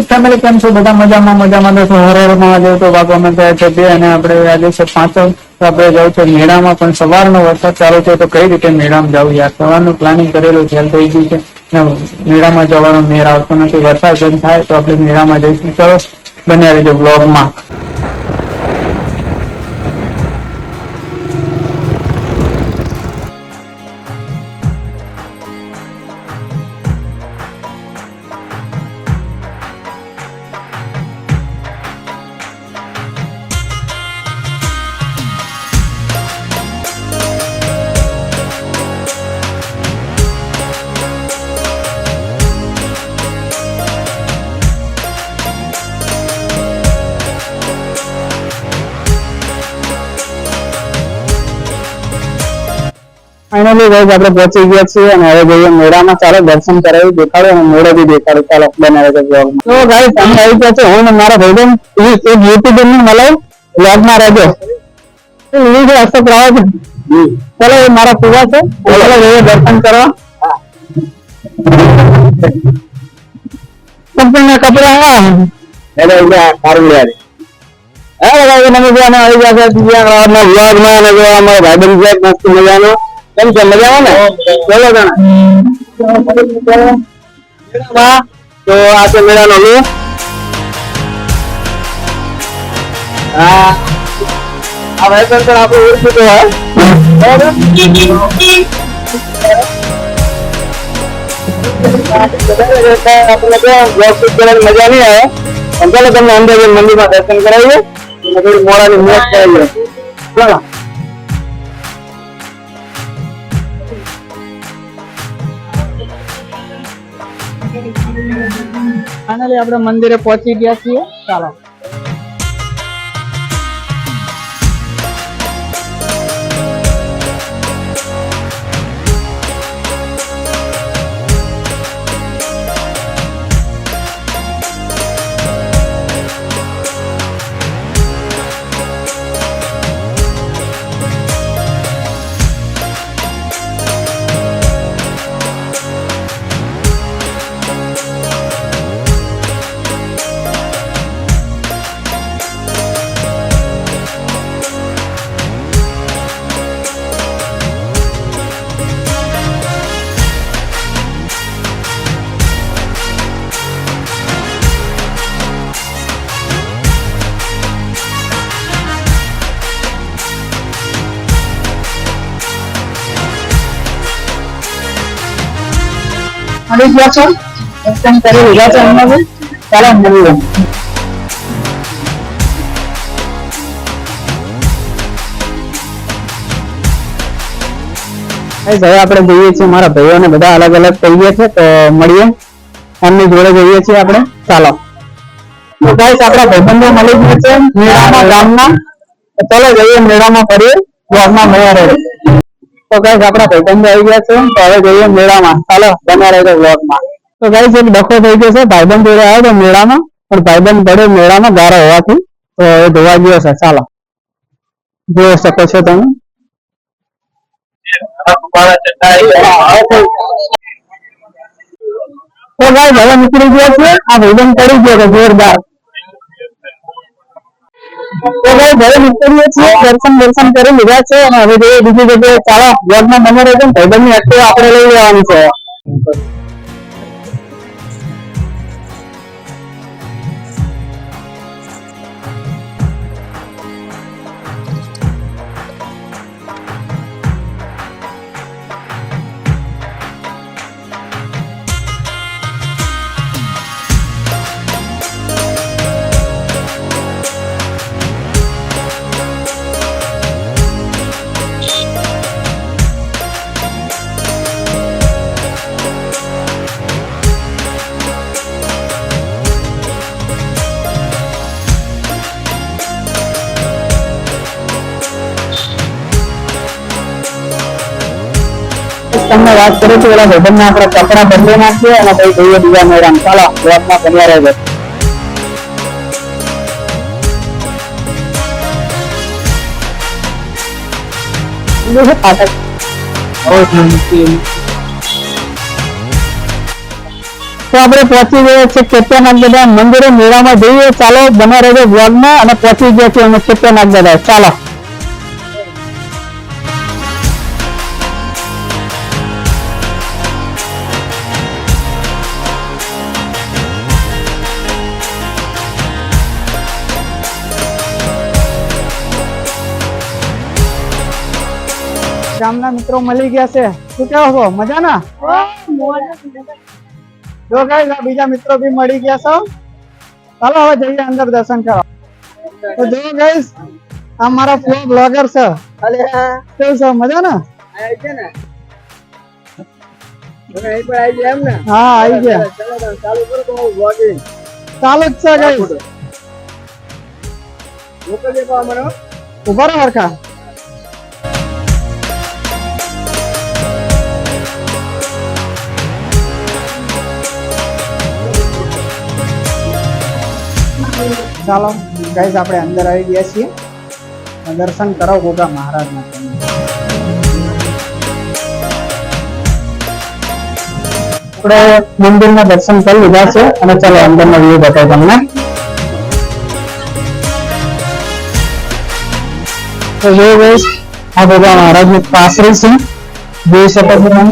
Family કેમ છો? બધા મજામાં તો હર હર મહાદેવ. તો બાપા અમે ગયા છે બે અને આપણે આજે છે 5 તો આપણે જવું છે મેળામાં, પણ સવારનો વરસાદ ચાલુ છે તો કઈ રીતે મેળામાં જવું યાર? સવારનું પ્લાનિંગ કરેલું ફેલ થઈ ગયું છે. મેળામાં જવાનો મેળ આવતો નથી. વરસાદ બંધ થાય તો આપણે મેળામાં જઈશું. ચલો બન્યા રહેજો બ્લોગમાં. ફાઇનલી ગાઈસ આપણે પહોંચી ગયા છીએ અને હવે જઈએ મેળામાં. ચાલો દર્શન કરાવી, દેખાડો અને મેળો બી દેખાડો. ચાલો બનાવે છે બ્લોગમાં. તો ગાઈસ અમે આવી ગયા છે, હું ને મારા ભાઈબંધ એક યુટ્યુબર નું મલાઈ બ્લોગમાં રહેજો. વિડીયો અસર રાવ છે. ચાલો એ મારા પૂરા છે. ચાલો જઈએ દર્શન કરવા. સંપૂર્ણ કપડા એટલે સારું લે. હા ભાઈ નમસ્કાર, આવી ગયા છે બીજા બ્લોગમાં અને જો અમારા ભાઈબંધ છે મસ્ત મજાનો. કેમ છે? મજામાં ને? ચલો જણા તો આ છે મેળાનો લુક. હા આ ભાઈબંધ પણ આપણે ઓળખી તો હોય બરાબર. મજા નહીં આવે. ચાલો તમને અંદર મંદિરમાં દર્શન કરાવીએ, થોડી મોડાની મોજ કરાવીએ. ચાલો ફાઇનલી આપણે મંદિરે પહોંચી ગયા છીએ. ચાલો આવી ગયા છો, દર્શન કરી લીધા છે અમને. ચાલો મળીએ. હવે આપણે જઈએ છીએ, મારા ભાઈઓને બધા અલગ અલગ થઈ ગયા છે તો મળીએ. એમની જોડે જઈએ છીએ આપણે. ચાલો તો ગાઈસ આપણા ભાઈબંધો મળી ગયા છે મેળામાં ગામના. ચાલો જઈએ મેળામાં ફરીએ. બ્લોગમાં મળ્યા રહે. તો ગાઈસ આપણા ભાઈબંધો આવી ગયા છે તો હવે જઈએ મેળામાં. ચાલો બન્યા રહેજો બ્લોગમાં. તો ગાઈસ એક ડખો થઈ ગયો છે. ભાઈબંધ જોડે આવ્યો તો મેળામાં, પણ ભાઈબંધ પડ્યો મેળામાં ગારો હોવાથી તો એ ધોવા ગયો છે. ચાલો જોઈ શકો છો તમે. તો ગાઈસ હવે નીકળી ગયા છે. આ ભાઈબંધ પડી ગયો છે જોરદાર. તો ગાઈસ હવે નીકળીએ છીએ. દર્શન કરી લીધા છે અને હવે જઈએ બીજી જગ્યાએ. ચાલો બ્લોગમાં બને રહેજો. ભાઈબંધ ની એક્ટિવા આપણે લઈ લેવાની છે. તમને વાત કરું છું, ઓલા ભાઈબંધના આપણે કપડા બદલી નાખીએ અને પછી જઈએ બીજા મેળામાં. ચાલો બ્લોગમાં બન્યા રહેજો. તો આપણે પહોંચી ગયા છે ચેત્યાનાથ દાદા મંદિરે મેળામાં જઈએ. ચાલો બને રહેજો બ્લોગમાં અને પહોંચી ગયા છીએ અમે ચેત્યાનાથ દાદા. ચાલો ગામના મિત્રો મળી ગયા છે. શું કેવો છો? મજાના? જો ગાઈસ આ બીજા મિત્રો બી મળી ગયા છો. ચાલો હવે જઈએ અંદર દર્શન કરવા. તો જો ગાઈસ આ મારા ફ્લો બ્લોગર છે. કેવું છે? મજાના? હા આવી ગયા. ચાલુ જ છે ગાઈસ. ઉભા રહો હરખા. ચાલો ગાઈસ આપણે અંદર આવી ગયા છીએ. દર્શન કરો ગોગા મહારાજના. આપણે મંદિરના દર્શન કરી લીધા છે અને ચાલો અંદરનો વ્યૂ બતાવું તમને. તો જો ગાઈસ આ ગોગા મહારાજની પાસરી છે. જોઈ શકો છો તમે.